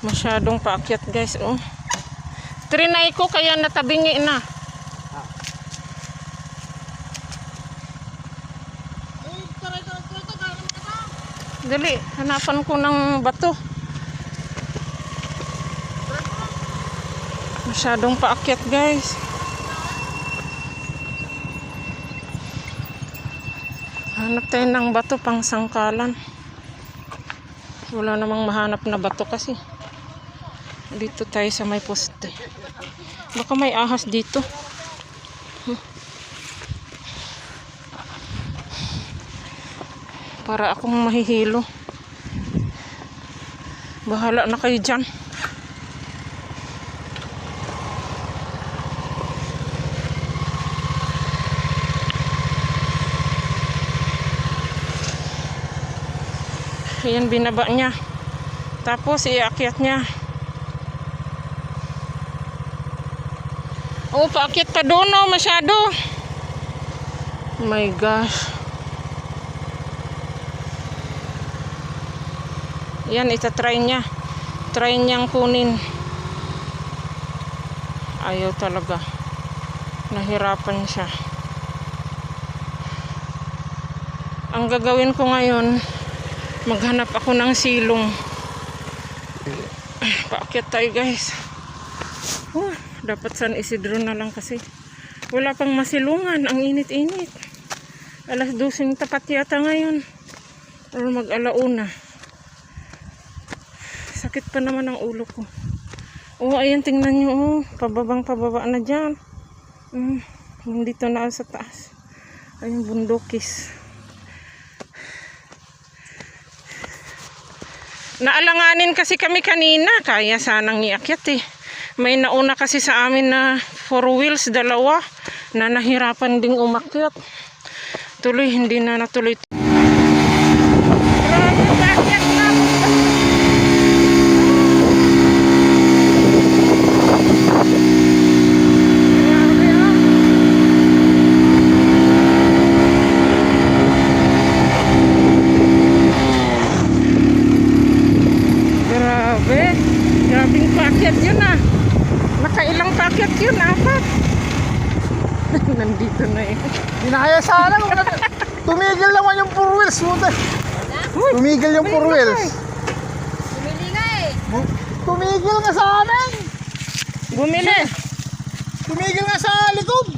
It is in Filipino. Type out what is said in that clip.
Masyadong paakyat guys, oh. Trinay ko kaya natabingi na. Dali, hanapan ko ng bato. Masyadong paakyat guys. Hanap tayo ng bato pang sangkalan. Wala namang mahanap na bato kasi. Dito tayo sa may poste. Baka may ahas dito. Para akong mahihilo. Bahala na kayo dyan. Ayan, binaba niya. Tapos iakyat niya. Oh, paakyat pa doon, oh, masyado. Oh my gosh. Yan, itatry niya. Try niyang kunin. Ayaw talaga. Nahirapan siya. Ang gagawin ko ngayon, maghanap ako ng silong. Paakyat tayo guys. Dapat San Isidro na lang kasi. Wala pang masilungan. Ang init-init. Alas 12 tapat yata ngayon. Or mag-alauna. Sakit pa naman ang ulo ko. Oh, ayan, tingnan nyo. Oh, pababang pababa na dyan. Dito na sa taas. Ayun, bundokis. Naalanganin kasi kami kanina. Kaya sanang iakyat eh. May nauna kasi sa amin na 4 wheels, dalawa. Na nahirapan ding umakyat. Tuloy, hindi na natuloy. Grabing paakyat yun ah. Nakailang paakyat yun, 4. Nandito na eh. Dinaya sana. Tumigil naman yung 4 wheels. Tumigil yung 4 wheels. Bumili nga eh. Tumigil nga sa amin. Bumili. Tumigil nga sa likod.